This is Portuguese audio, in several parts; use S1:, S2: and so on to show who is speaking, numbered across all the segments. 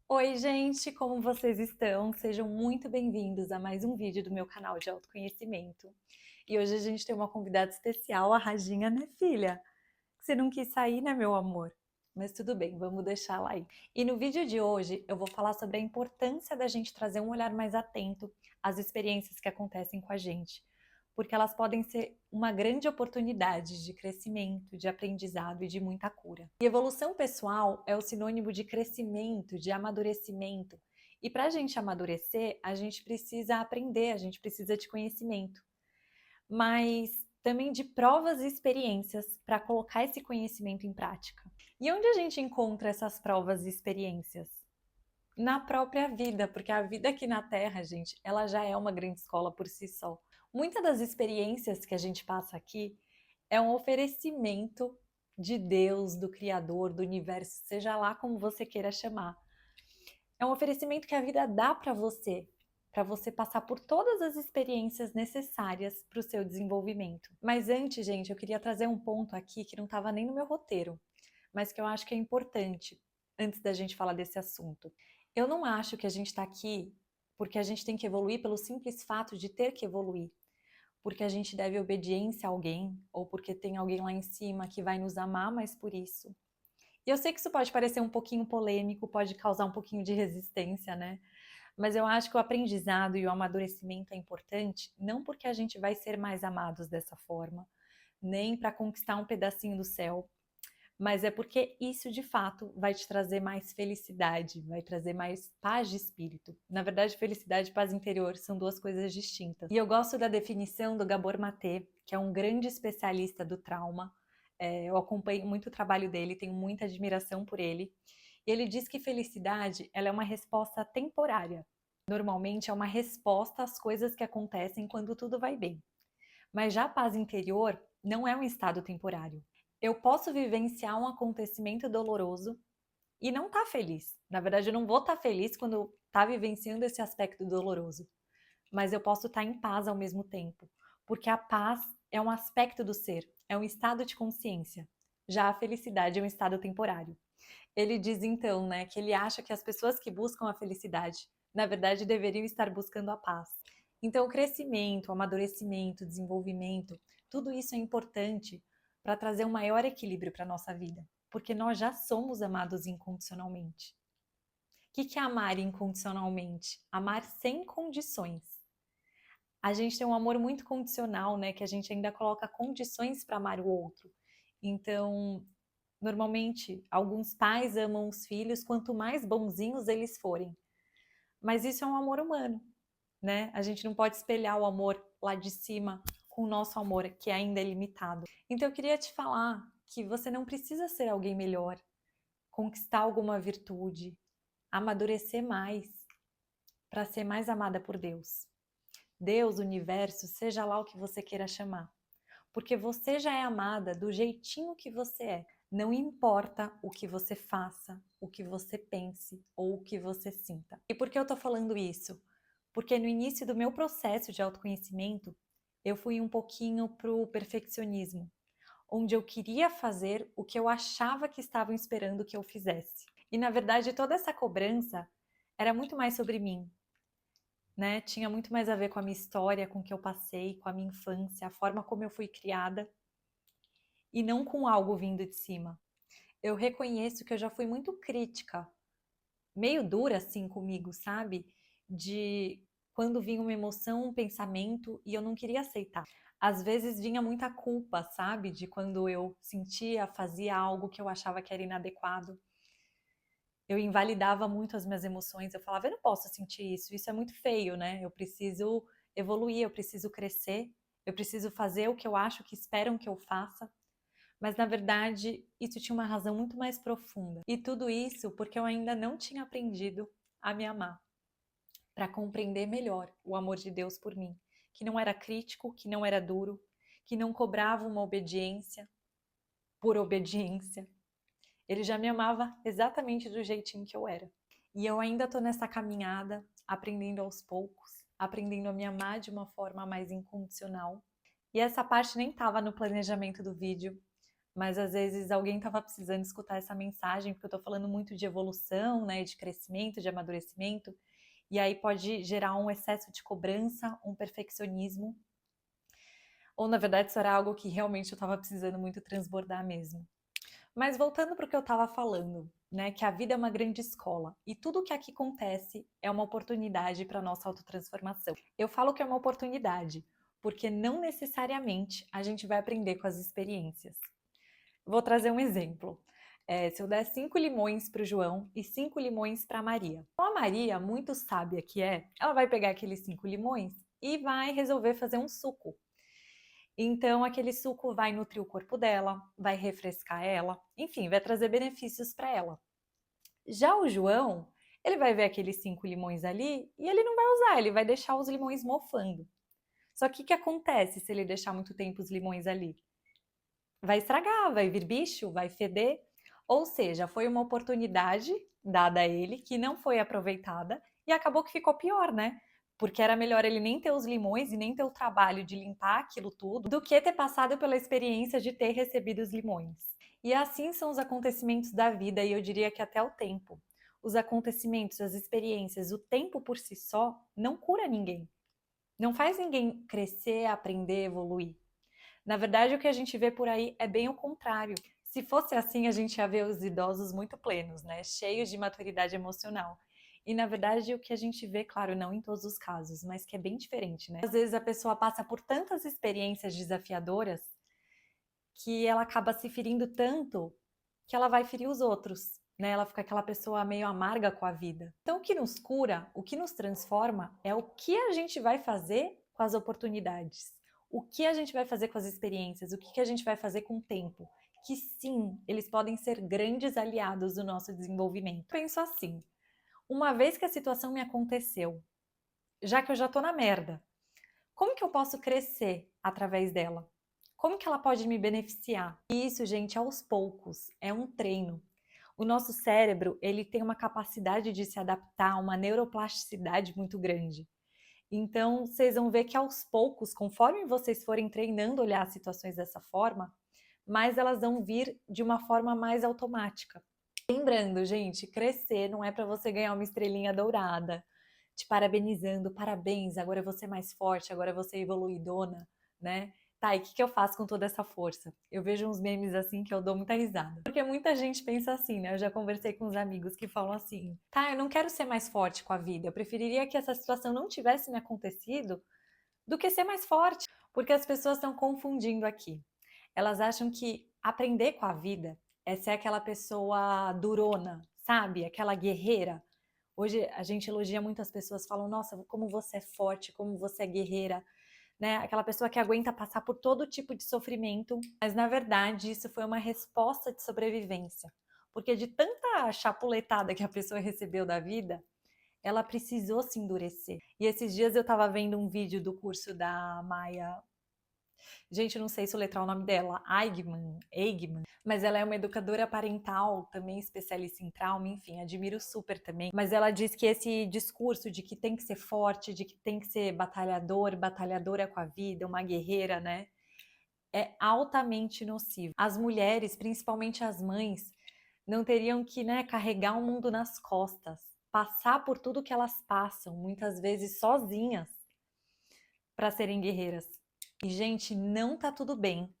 S1: Oi, gente, como vocês estão? Sejam muito bem-vindos a mais um vídeo do meu canal de autoconhecimento. E hoje a gente tem uma convidada especial, a Raginha, né, filha? Você não quis sair, né, meu amor? Mas tudo bem, vamos deixar ela aí. E no vídeo de hoje eu vou falar sobre a importância da gente trazer um olhar mais atento às experiências que acontecem com a gente, porque elas podem ser uma grande oportunidade de crescimento, de aprendizado e de muita cura. E evolução pessoal é o sinônimo de crescimento, de amadurecimento. E para a gente amadurecer, a gente precisa aprender, a gente precisa de conhecimento, mas também de provas e experiências para colocar esse conhecimento em prática. E onde a gente encontra essas provas e experiências? Na própria vida, porque a vida aqui na Terra, gente, ela já é uma grande escola por si só. Muitas das experiências que a gente passa aqui é um oferecimento de Deus, do Criador, do universo, seja lá como você queira chamar. É um oferecimento que a vida dá para você passar por todas as experiências necessárias para o seu desenvolvimento. Mas antes, gente, eu queria trazer um ponto aqui que não estava nem no meu roteiro, mas que eu acho que é importante antes da gente falar desse assunto. Eu não acho que a gente está aqui porque a gente tem que evoluir pelo simples fato de ter que evoluir, porque a gente deve obediência a alguém ou porque tem alguém lá em cima que vai nos amar mais por isso. E eu sei que isso pode parecer um pouquinho polêmico, pode causar um pouquinho de resistência, né? Mas eu acho que o aprendizado e o amadurecimento é importante, não porque a gente vai ser mais amados dessa forma, nem para conquistar um pedacinho do céu, mas é porque isso de fato vai te trazer mais felicidade, vai trazer mais paz de espírito. Na verdade, felicidade e paz interior são duas coisas distintas. E eu gosto da definição do Gabor Maté, que é um grande especialista do trauma. Eu acompanho muito o trabalho dele, tenho muita admiração por ele. E ele diz que felicidade ela é uma resposta temporária. Normalmente é uma resposta às coisas que acontecem quando tudo vai bem. Mas já a paz interior não é um estado temporário. Eu posso vivenciar um acontecimento doloroso e não estar feliz. Na verdade, eu não vou estar feliz quando estar vivenciando esse aspecto doloroso, mas eu posso estar em paz ao mesmo tempo, porque a paz é um aspecto do ser, é um estado de consciência. Já a felicidade é um estado temporário. Ele diz então, né, que ele acha que as pessoas que buscam a felicidade, na verdade, deveriam estar buscando a paz. Então, o crescimento, o amadurecimento, o desenvolvimento, tudo isso é importante para trazer um maior equilíbrio para a nossa vida, porque nós já somos amados incondicionalmente. O que é amar incondicionalmente? Amar sem condições. A gente tem um amor muito condicional, né, que a gente ainda coloca condições para amar o outro. Então, normalmente, alguns pais amam os filhos quanto mais bonzinhos eles forem. Mas isso é um amor humano, né? A gente não pode espelhar o amor lá de cima com o nosso amor, que ainda é limitado. Então eu queria te falar que você não precisa ser alguém melhor, conquistar alguma virtude, amadurecer mais para ser mais amada por Deus. Deus, universo, seja lá o que você queira chamar. Porque você já é amada do jeitinho que você é. Não importa o que você faça, o que você pense ou o que você sinta. E por que eu tô falando isso? Porque no início do meu processo de autoconhecimento, eu fui um pouquinho pro perfeccionismo, onde eu queria fazer o que eu achava que estavam esperando que eu fizesse. E na verdade, toda essa cobrança era muito mais sobre mim, né? Tinha muito mais a ver com a minha história, com o que eu passei, com a minha infância, a forma como eu fui criada e não com algo vindo de cima. Eu reconheço que eu já fui muito crítica, meio dura assim comigo, sabe? De quando vinha uma emoção, um pensamento e eu não queria aceitar. Às vezes vinha muita culpa, sabe? De quando eu sentia, fazia algo que eu achava que era inadequado. Eu invalidava muito as minhas emoções. Eu falava, eu não posso sentir isso, isso é muito feio, né? Eu preciso evoluir, eu preciso crescer, eu preciso fazer o que eu acho que esperam que eu faça. Mas na verdade, isso tinha uma razão muito mais profunda. E tudo isso porque eu ainda não tinha aprendido a me amar, para compreender melhor o amor de Deus por mim, que não era crítico, que não era duro, que não cobrava uma obediência por obediência. Ele já me amava exatamente do jeitinho que eu era. E eu ainda estou nessa caminhada, aprendendo aos poucos, aprendendo a me amar de uma forma mais incondicional. E essa parte nem estava no planejamento do vídeo, mas às vezes alguém estava precisando escutar essa mensagem, porque eu estou falando muito de evolução, né, de crescimento, de amadurecimento, e aí pode gerar um excesso de cobrança, um perfeccionismo, ou na verdade isso era algo que realmente eu estava precisando muito transbordar mesmo. Mas voltando para o que eu estava falando, né, que a vida é uma grande escola e tudo o que aqui acontece é uma oportunidade para a nossa autotransformação. Eu falo que é uma oportunidade, porque não necessariamente a gente vai aprender com as experiências. Vou trazer um exemplo. Se eu der 5 limões para o João e 5 limões para a Maria. Então, a Maria, muito sábia que é, ela vai pegar aqueles 5 limões e vai resolver fazer um suco. Então, aquele suco vai nutrir o corpo dela, vai refrescar ela, enfim, vai trazer benefícios para ela. Já o João, ele vai ver aqueles 5 limões ali e ele não vai usar, ele vai deixar os limões mofando. Só que o que acontece se ele deixar muito tempo os limões ali? Vai estragar, vai vir bicho, vai feder. Ou seja, foi uma oportunidade dada a ele que não foi aproveitada e acabou que ficou pior, né? Porque era melhor ele nem ter os limões e nem ter o trabalho de limpar aquilo tudo do que ter passado pela experiência de ter recebido os limões. E assim são os acontecimentos da vida, e eu diria que até o tempo. Os acontecimentos, as experiências, o tempo por si só não cura ninguém. Não faz ninguém crescer, aprender, evoluir. Na verdade, o que a gente vê por aí é bem o contrário. Se fosse assim, a gente ia ver os idosos muito plenos, né? Cheios de maturidade emocional. E na verdade, o que a gente vê, claro, não em todos os casos, mas que é bem diferente, né? Às vezes a pessoa passa por tantas experiências desafiadoras que ela acaba se ferindo tanto que ela vai ferir os outros, né? Ela fica aquela pessoa meio amarga com a vida. Então, o que nos cura, o que nos transforma é o que a gente vai fazer com as oportunidades. O que a gente vai fazer com as experiências, o que a gente vai fazer com o tempo. Que sim, eles podem ser grandes aliados do nosso desenvolvimento. Penso assim, uma vez que a situação me aconteceu, já que eu já tô na merda, como que eu posso crescer através dela? Como que ela pode me beneficiar? E isso, gente, aos poucos, é um treino. O nosso cérebro, ele tem uma capacidade de se adaptar, uma neuroplasticidade muito grande. Então, vocês vão ver que aos poucos, conforme vocês forem treinando olhar as situações dessa forma, mais elas vão vir de uma forma mais automática. Lembrando, gente, crescer não é para você ganhar uma estrelinha dourada, te parabenizando, parabéns, agora você é mais forte, agora você é evoluidona, né? Tá, e o que eu faço com toda essa força? Eu vejo uns memes assim que eu dou muita risada. Porque muita gente pensa assim, né? Eu já conversei com uns amigos que falam assim: tá, eu não quero ser mais forte com a vida, eu preferiria que essa situação não tivesse me acontecido do que ser mais forte. Porque as pessoas estão confundindo aqui. Elas acham que aprender com a vida é ser aquela pessoa durona, sabe? Aquela guerreira. Hoje a gente elogia muitas pessoas, falam, nossa, como você é forte, como você é guerreira, né? Aquela pessoa que aguenta passar por todo tipo de sofrimento, mas na verdade isso foi uma resposta de sobrevivência. Porque de tanta chapuletada que a pessoa recebeu da vida, ela precisou se endurecer. E esses dias eu estava vendo um vídeo do curso da Maia. Gente, eu não sei soletrar o nome dela, Eigman, mas ela é uma educadora parental, também especialista em trauma, enfim, admiro super também. Mas ela diz que esse discurso de que tem que ser forte, de que tem que ser batalhador, batalhadora com a vida, uma guerreira, né? É altamente nocivo. As mulheres, principalmente as mães, não teriam que, né, carregar o mundo nas costas, passar por tudo que elas passam, muitas vezes sozinhas, para serem guerreiras. E, gente, não tá tudo bem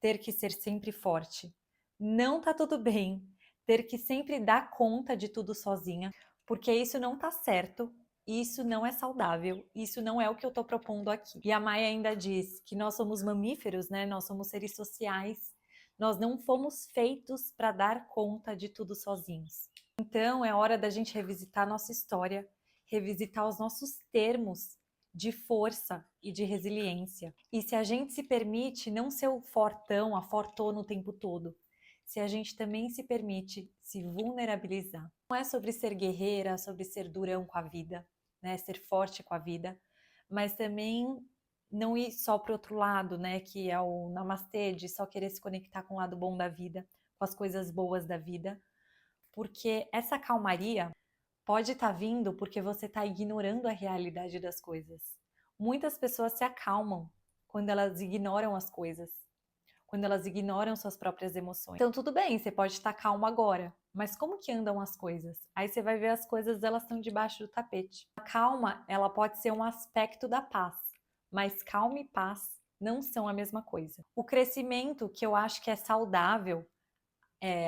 S1: ter que ser sempre forte. Não tá tudo bem ter que sempre dar conta de tudo sozinha, porque isso não tá certo, isso não é saudável, isso não é o que eu tô propondo aqui. E a Maia ainda diz que nós somos mamíferos, né? Nós somos seres sociais. Nós não fomos feitos para dar conta de tudo sozinhos. Então é hora da gente revisitar nossa história, revisitar os nossos termos de força e de resiliência. E se a gente se permite não ser o fortão, a fortona o tempo todo, se a gente também se permite se vulnerabilizar. Não é sobre ser guerreira, sobre ser durão com a vida, né? Ser forte com a vida, mas também não ir só para o outro lado, né? Que é o namastê, de só querer se conectar com o lado bom da vida, com as coisas boas da vida, porque essa calmaria pode estar vindo porque você está ignorando a realidade das coisas. Muitas pessoas se acalmam quando elas ignoram as coisas. quando elas ignoram suas próprias emoções. Então tudo bem, você pode estar calmo agora, mas como que andam as coisas? Aí você vai ver as coisas, elas estão debaixo do tapete. A calma, ela pode ser um aspecto da paz, mas calma e paz não são a mesma coisa. O crescimento que eu acho que é saudável,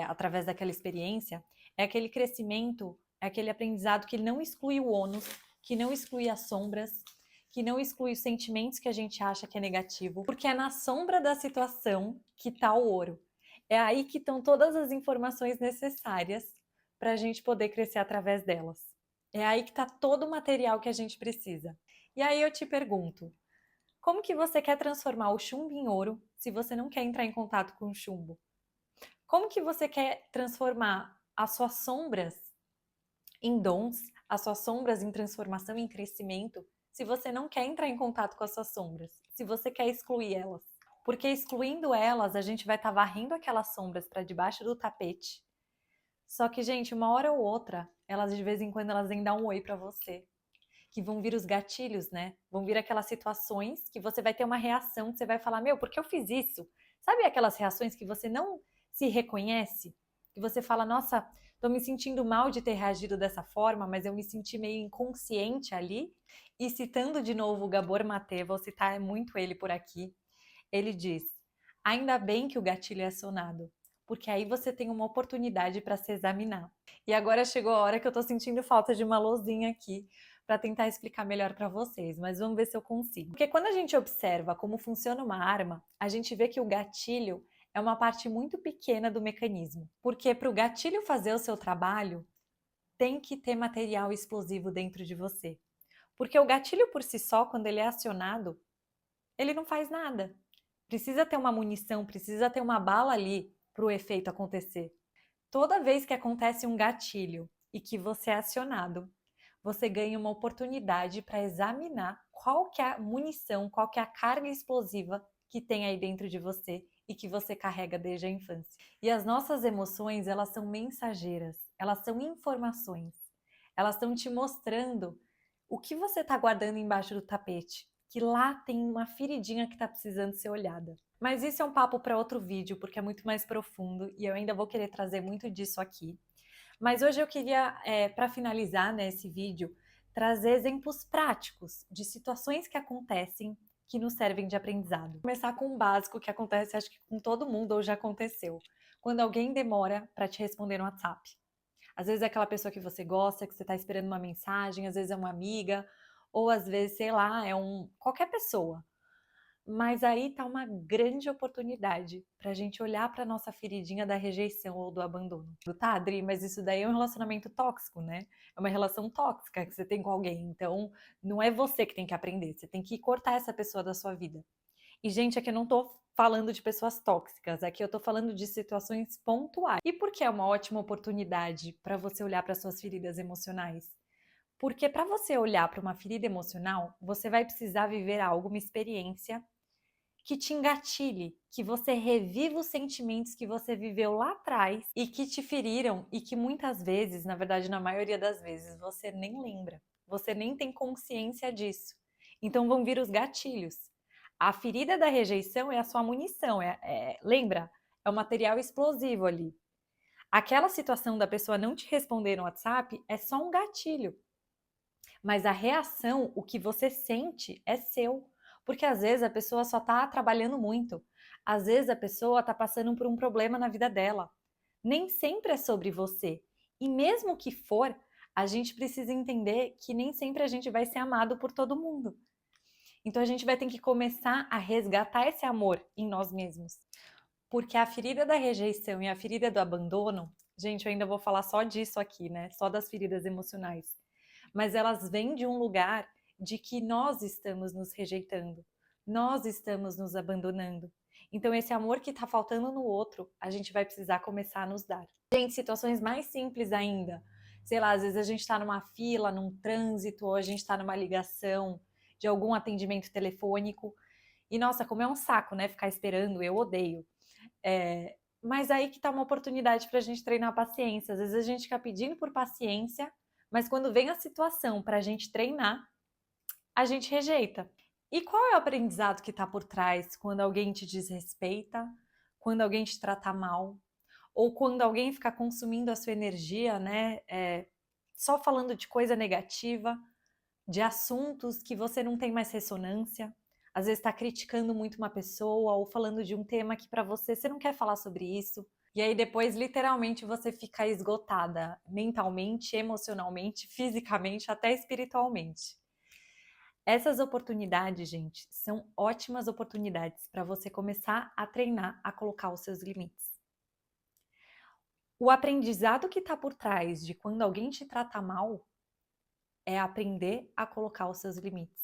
S1: através daquela experiência, é aquele crescimento, é aquele aprendizado que não exclui o ônus, que não exclui as sombras, que não exclui os sentimentos que a gente acha que é negativo, porque é na sombra da situação que está o ouro. É aí que estão todas as informações necessárias para a gente poder crescer através delas. É aí que está todo o material que a gente precisa. E aí eu te pergunto, como que você quer transformar o chumbo em ouro se você não quer entrar em contato com o chumbo? Como que você quer transformar as suas sombras em dons, as suas sombras em transformação, em crescimento, se você não quer entrar em contato com as suas sombras, se você quer excluir elas? Porque excluindo elas, a gente vai estar varrendo aquelas sombras para debaixo do tapete. Só que, gente, uma hora ou outra, elas de vez em quando elas vêm dar um oi para você. Que vão vir os gatilhos, né? Vão vir aquelas situações que você vai ter uma reação, que você vai falar, meu, por que eu fiz isso? Sabe aquelas reações que você não se reconhece? Que você fala, nossa, tô me sentindo mal de ter reagido dessa forma, mas eu me senti meio inconsciente ali. E citando de novo o Gabor Maté, vou citar muito ele por aqui, ele diz, ainda bem que o gatilho é acionado, porque aí você tem uma oportunidade para se examinar. E agora chegou a hora que eu tô sentindo falta de uma lousinha aqui, para tentar explicar melhor para vocês, mas vamos ver se eu consigo. Porque quando a gente observa como funciona uma arma, a gente vê que o gatilho é uma parte muito pequena do mecanismo. Porque para o gatilho fazer o seu trabalho, tem que ter material explosivo dentro de você. Porque o gatilho por si só, quando ele é acionado, ele não faz nada. Precisa ter uma munição, precisa ter uma bala ali para o efeito acontecer. Toda vez que acontece um gatilho e que você é acionado, você ganha uma oportunidade para examinar qual que é a munição, qual que é a carga explosiva que tem aí dentro de você e que você carrega desde a infância. E as nossas emoções, elas são mensageiras, elas são informações. Elas estão te mostrando o que você está guardando embaixo do tapete, que lá tem uma feridinha que está precisando ser olhada. Mas isso é um papo para outro vídeo, porque é muito mais profundo e eu ainda vou querer trazer muito disso aqui. Mas hoje eu queria, para finalizar, né, esse vídeo, trazer exemplos práticos de situações que acontecem que nos servem de aprendizado. Vou começar com um básico que acontece, acho que com todo mundo ou já aconteceu. Quando alguém demora para te responder no WhatsApp. Às vezes é aquela pessoa que você gosta, que você está esperando uma mensagem, às vezes é uma amiga, ou às vezes, sei lá, qualquer pessoa. Mas aí tá uma grande oportunidade para a gente olhar para nossa feridinha da rejeição ou do abandono. Tá, Adri, mas isso daí é um relacionamento tóxico, né? É uma relação tóxica que você tem com alguém. Então, não é você que tem que aprender, você tem que cortar essa pessoa da sua vida. E, gente, aqui eu não tô falando de pessoas tóxicas, aqui eu tô falando de situações pontuais. E por que é uma ótima oportunidade para você olhar para suas feridas emocionais? Porque para você olhar para uma ferida emocional, você vai precisar viver algo, uma experiência que te engatilhe, que você reviva os sentimentos que você viveu lá atrás e que te feriram e que muitas vezes, na verdade, na maioria das vezes, você nem lembra, você nem tem consciência disso. Então vão vir os gatilhos. A ferida da rejeição é a sua munição, lembra? É o material explosivo ali. Aquela situação da pessoa não te responder no WhatsApp é só um gatilho. Mas a reação, o que você sente, é seu. Porque às vezes a pessoa só está trabalhando muito. Às vezes a pessoa está passando por um problema na vida dela. Nem sempre é sobre você. E mesmo que for, a gente precisa entender que nem sempre a gente vai ser amado por todo mundo. Então a gente vai ter que começar a resgatar esse amor em nós mesmos. Porque a ferida da rejeição e a ferida do abandono, gente, eu ainda vou falar só disso aqui, né? Só das feridas emocionais. Mas elas vêm de um lugar de que nós estamos nos rejeitando, nós estamos nos abandonando. Então esse amor que está faltando no outro, a gente vai precisar começar a nos dar. Gente, situações mais simples ainda. Sei lá, às vezes a gente está numa fila, num trânsito, ou a gente está numa ligação de algum atendimento telefônico. E nossa, como é um saco, né? Ficar esperando, eu odeio. Mas aí que tá uma oportunidade para a gente treinar a paciência. Às vezes a gente fica pedindo por paciência, mas quando vem a situação para a gente treinar, a gente rejeita. E qual é o aprendizado que está por trás quando alguém te desrespeita, quando alguém te tratar mal, ou quando alguém ficar consumindo a sua energia, né? Só falando de coisa negativa, de assuntos que você não tem mais ressonância. Às vezes está criticando muito uma pessoa ou falando de um tema que para você não quer falar sobre isso. E aí depois, literalmente, você fica esgotada mentalmente, emocionalmente, fisicamente, até espiritualmente. Essas oportunidades, gente, são ótimas oportunidades para você começar a treinar a colocar os seus limites. O aprendizado que está por trás de quando alguém te trata mal é aprender a colocar os seus limites.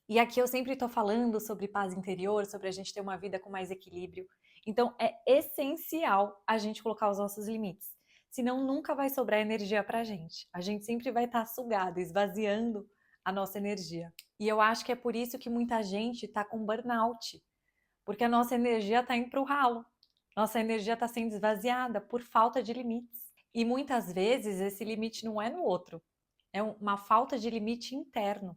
S1: E aqui eu sempre estou falando sobre paz interior, sobre a gente ter uma vida com mais equilíbrio. Então é essencial a gente colocar os nossos limites. Senão nunca vai sobrar energia pra gente. A gente sempre vai estar sugado, esvaziando a nossa energia. E eu acho que é por isso que muita gente está com burnout. Porque a nossa energia está indo para o ralo. Nossa energia está sendo esvaziada por falta de limites. E muitas vezes esse limite não é no outro. É uma falta de limite interno.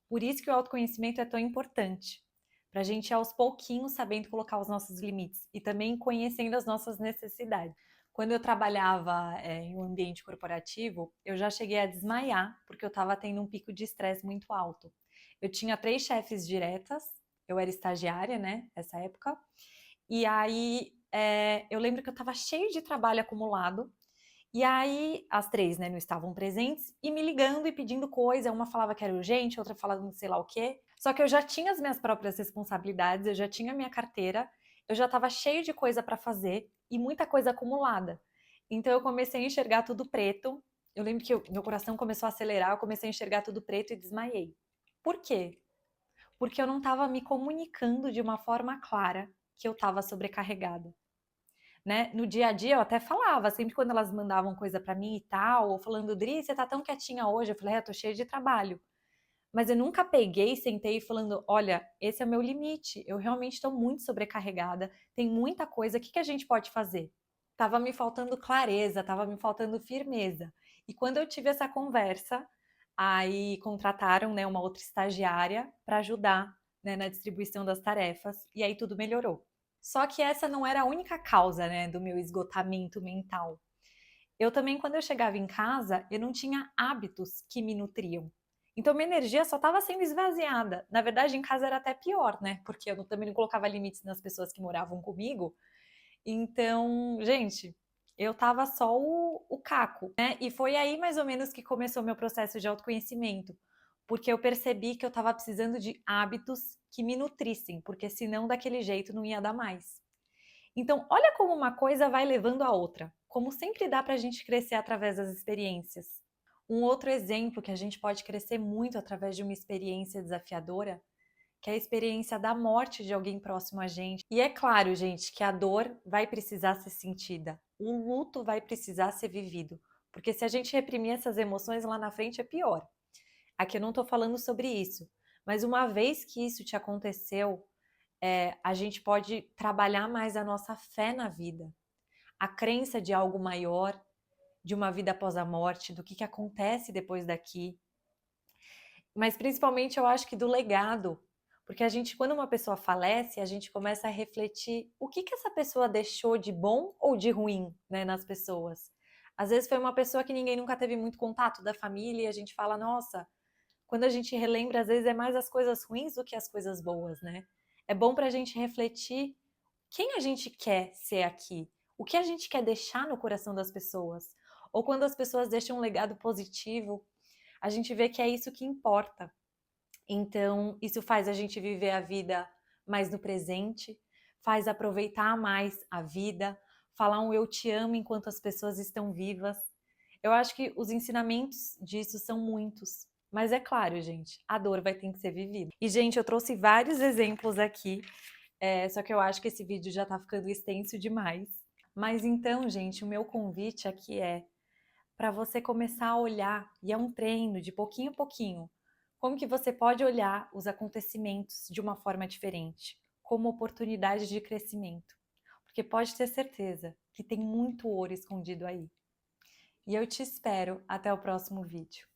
S1: Por isso que o autoconhecimento é tão importante, para a gente ir aos pouquinhos sabendo colocar os nossos limites e também conhecendo as nossas necessidades. Quando eu trabalhava em um ambiente corporativo, eu já cheguei a desmaiar porque eu estava tendo um pico de estresse muito alto. Eu tinha 3 chefes diretas, eu era estagiária, né, nessa época, e aí eu lembro que eu estava cheio de trabalho acumulado. E aí, as 3, né, não estavam presentes e me ligando e pedindo coisa. Uma falava que era urgente, outra falava não sei lá o quê. Só que eu já tinha as minhas próprias responsabilidades, eu já tinha a minha carteira, eu já estava cheio de coisa para fazer e muita coisa acumulada. Então eu comecei a enxergar tudo preto. Eu lembro que meu coração começou a acelerar, eu comecei a enxergar tudo preto e desmaiei. Por quê? Porque eu não estava me comunicando de uma forma clara que eu estava sobrecarregada. Né? No dia a dia eu até falava, sempre quando elas mandavam coisa para mim e tal, ou falando, Dri, você tá tão quietinha hoje, eu falei, eu tô cheia de trabalho. Mas eu nunca peguei, sentei falando, olha, esse é o meu limite, eu realmente estou muito sobrecarregada, tem muita coisa, o que que a gente pode fazer? Tava me faltando clareza, tava me faltando firmeza. E quando eu tive essa conversa, aí contrataram, né, uma outra estagiária para ajudar, né, na distribuição das tarefas, e aí tudo melhorou. Só que essa não era a única causa, né, do meu esgotamento mental. Eu também, quando eu chegava em casa, eu não tinha hábitos que me nutriam. Então, minha energia só estava sendo esvaziada. Na verdade, em casa era até pior, né? Porque eu também não colocava limites nas pessoas que moravam comigo. Então, gente, eu tava só o caco, né? E foi aí mais ou menos que começou o meu processo de autoconhecimento. Porque eu percebi que eu tava precisando de hábitos que me nutrissem, porque senão daquele jeito não ia dar mais. Então, olha como uma coisa vai levando a outra. Como sempre dá para a gente crescer através das experiências. Um outro exemplo que a gente pode crescer muito através de uma experiência desafiadora, que é a experiência da morte de alguém próximo a gente. E é claro, gente, que a dor vai precisar ser sentida, o luto vai precisar ser vivido, porque se a gente reprimir essas emoções lá na frente é pior. Aqui eu não estou falando sobre isso, mas uma vez que isso te aconteceu, a gente pode trabalhar mais a nossa fé na vida, a crença de algo maior, de uma vida após a morte, do que acontece depois daqui. Mas principalmente eu acho que do legado, porque a gente, quando uma pessoa falece, a gente começa a refletir o que essa pessoa deixou de bom ou de ruim, né, nas pessoas. Às vezes foi uma pessoa que ninguém nunca teve muito contato da família e a gente fala, nossa, quando a gente relembra, às vezes é mais as coisas ruins do que as coisas boas, né? É bom para a gente refletir quem a gente quer ser aqui, o que a gente quer deixar no coração das pessoas. Ou quando as pessoas deixam um legado positivo, a gente vê que é isso que importa. Então, isso faz a gente viver a vida mais no presente, faz aproveitar mais a vida, falar um eu te amo enquanto as pessoas estão vivas. Eu acho que os ensinamentos disso são muitos. Mas é claro, gente, a dor vai ter que ser vivida. E, gente, eu trouxe vários exemplos aqui, só que eu acho que esse vídeo já tá ficando extenso demais. Mas então, gente, o meu convite aqui é para você começar a olhar, e é um treino de pouquinho a pouquinho, como que você pode olhar os acontecimentos de uma forma diferente, como oportunidade de crescimento. Porque pode ter certeza que tem muito ouro escondido aí. E eu te espero até o próximo vídeo.